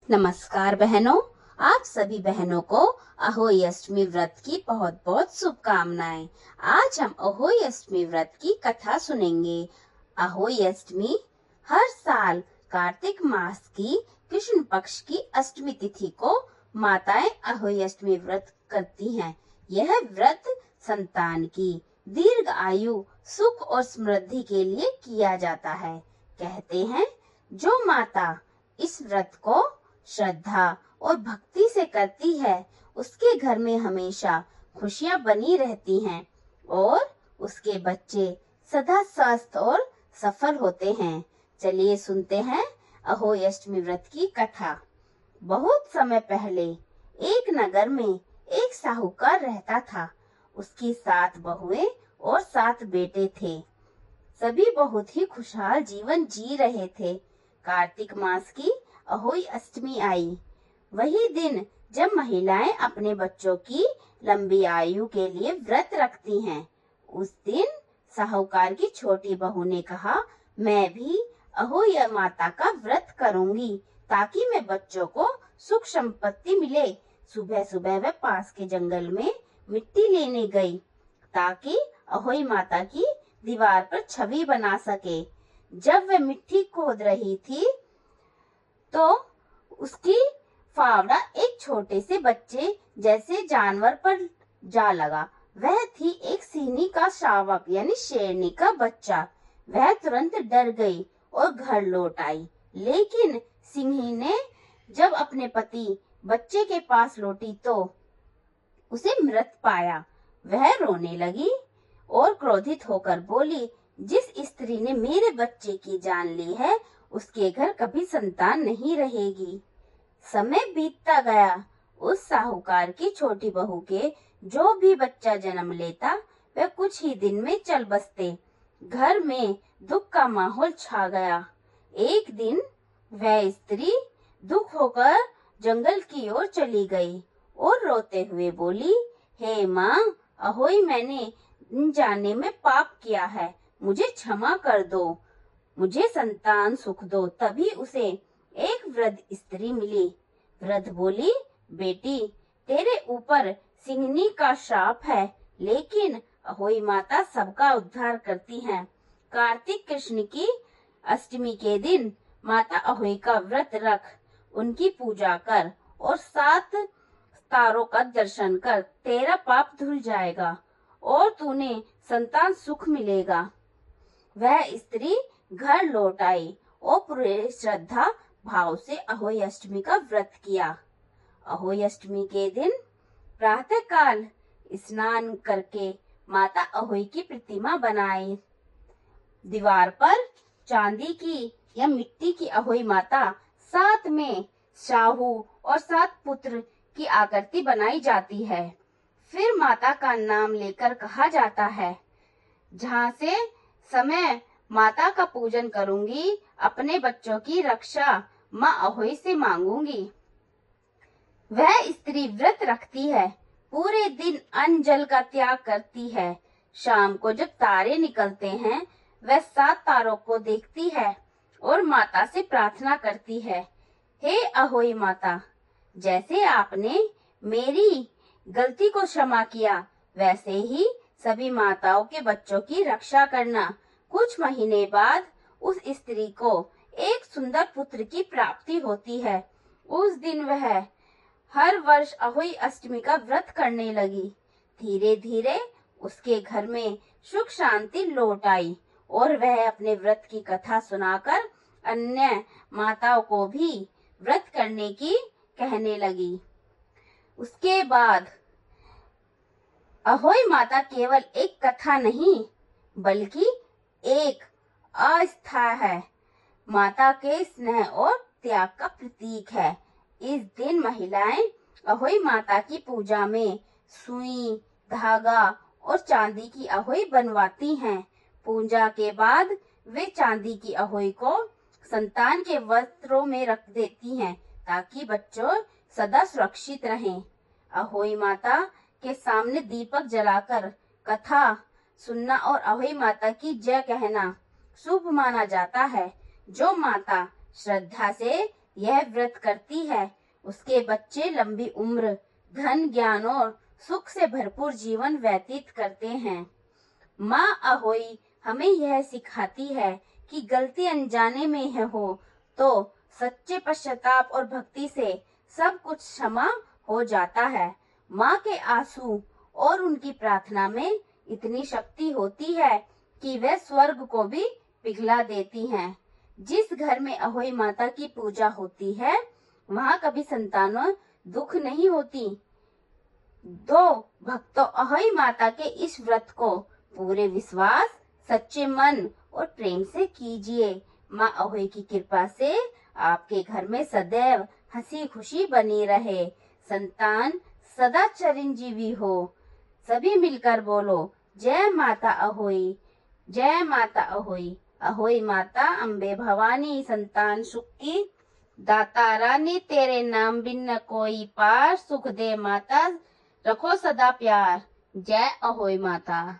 नमस्कार बहनों, आप सभी बहनों को अहोई अष्टमी व्रत की बहुत बहुत शुभकामनाएं। आज हम अहोई अष्टमी व्रत की कथा सुनेंगे। अहोई अष्टमी हर साल कार्तिक मास की कृष्ण पक्ष की अष्टमी तिथि को माताएं अहोई अष्टमी व्रत करती हैं। यह व्रत संतान की दीर्घ आयु, सुख और समृद्धि के लिए किया जाता है। कहते हैं, जो माता इस व्रत को श्रद्धा और भक्ति से करती है, उसके घर में हमेशा खुशियां बनी रहती हैं और उसके बच्चे सदा स्वस्थ और सफल होते हैं। चलिए सुनते हैं अहोई अष्टमी व्रत की कथा। बहुत समय पहले एक नगर में एक साहूकार रहता था। उसकी 7 बहुएं और 7 बेटे थे। सभी बहुत ही खुशहाल जीवन जी रहे थे। कार्तिक मास की अहोई अष्टमी आई। वही दिन जब महिलाएं अपने बच्चों की लंबी आयु के लिए व्रत रखती हैं। उस दिन साहूकार की छोटी बहू ने कहा, मैं भी अहोई माता का व्रत करूंगी ताकि मैं बच्चों को सुख संपत्ति मिले। सुबह सुबह वह पास के जंगल में मिट्टी लेने गई ताकि अहोई माता की दीवार पर छवि बना सके। जब वह मिट्टी खोद रही थी तो उसकी फावड़ा एक छोटे से बच्चे जैसे जानवर पर जा लगा। वह थी एक सिंही का शावक यानी शेरनी का बच्चा। वह तुरंत डर गई और घर लौट आई। लेकिन सिंही ने जब अपने पति बच्चे के पास लौटी तो उसे मृत पाया। वह रोने लगी और क्रोधित होकर बोली, जिस स्त्री ने मेरे बच्चे की जान ली है, उसके घर कभी संतान नहीं रहेगी। समय बीतता गया। उस साहूकार की छोटी बहू के जो भी बच्चा जन्म लेता, वह कुछ ही दिन में चल बसते। घर में दुख का माहौल छा गया। एक दिन वह स्त्री दुख होकर जंगल की ओर चली गई और रोते हुए बोली, हे माँ, अहोई मैंने जाने में पाप किया है, मुझे क्षमा कर दो, मुझे संतान सुख दो। तभी उसे एक वृद्ध स्त्री मिली। वृद्ध बोली, बेटी, तेरे ऊपर सिंहनी का श्राप है, लेकिन अहोई माता सबका उद्धार करती है। कार्तिक कृष्ण की अष्टमी के दिन माता अहोई का व्रत रख, उनकी पूजा कर और 7 तारों का दर्शन कर, तेरा पाप धुल जाएगा और तूने संतान सुख मिलेगा। वह स्त्री घर लौट आई और पूरे श्रद्धा भाव से अहोई अष्टमी का व्रत किया। अहोई अष्टमी के दिन प्रातः काल स्नान करके माता अहोई की प्रतिमा बनाई। दीवार पर चांदी की या मिट्टी की अहोई माता, साथ में शाहू और 7 पुत्र की आकृति बनाई जाती है। फिर माता का नाम लेकर कहा जाता है, जहाँ से समय माता का पूजन करूंगी, अपने बच्चों की रक्षा माँ अहोई से मांगूंगी। वह स्त्री व्रत रखती है, पूरे दिन अन्न जल का त्याग करती है। शाम को जब तारे निकलते हैं, वह 7 तारों को देखती है और माता से प्रार्थना करती है, हे अहोई माता, जैसे आपने मेरी गलती को क्षमा किया, वैसे ही सभी माताओं के बच्चों की रक्षा करना। कुछ महीने बाद उस स्त्री को एक सुंदर पुत्र की प्राप्ति होती है। उस दिन वह हर वर्ष अहोई अष्टमी का व्रत करने लगी। धीरे धीरे उसके घर में सुख शांति लौट आई और वह अपने व्रत की कथा सुनाकर अन्य माताओं को भी व्रत करने की कहने लगी। उसके बाद अहोई माता केवल एक कथा नहीं, बल्कि एक आस्था है, माता के स्नेह और त्याग का प्रतीक है। इस दिन महिलाएं अहोई माता की पूजा में सुई, धागा और चांदी की अहोई बनवाती हैं। पूजा के बाद वे चांदी की अहोई को संतान के वस्त्रों में रख देती हैं ताकि बच्चों सदा सुरक्षित रहें। अहोई माता के सामने दीपक जलाकर कथा सुनना और अहोई माता की जय कहना शुभ माना जाता है। जो माता श्रद्धा से यह व्रत करती है उसके बच्चे लंबी उम्र, धन, ज्ञान और सुख से भरपूर जीवन व्यतीत करते हैं। माँ अहोई हमें यह सिखाती है कि गलती अनजाने में है हो तो सच्चे पश्चाताप और भक्ति से सब कुछ क्षमा हो जाता है। माँ के आंसू और उनकी प्रार्थना में इतनी शक्ति होती है कि वे स्वर्ग को भी पिघला देती हैं। जिस घर में अहोई माता की पूजा होती है वहाँ कभी संतानों दुख नहीं होती। दो भक्तों अहोई माता के इस व्रत को पूरे विश्वास, सच्चे मन और प्रेम से कीजिए। माँ अहोई की कृपा से आपके घर में सदैव हंसी खुशी बनी रहे, संतान सदा चिरंजीवी हो। सभी मिलकर बोलो, जय माता अहोई, जय माता अहोई। अहोई माता अम्बे भवानी संतान सुख की दाता रानी, तेरे नाम बिन न कोई पार, सुख दे माता रखो सदा प्यार। जय अहोई माता।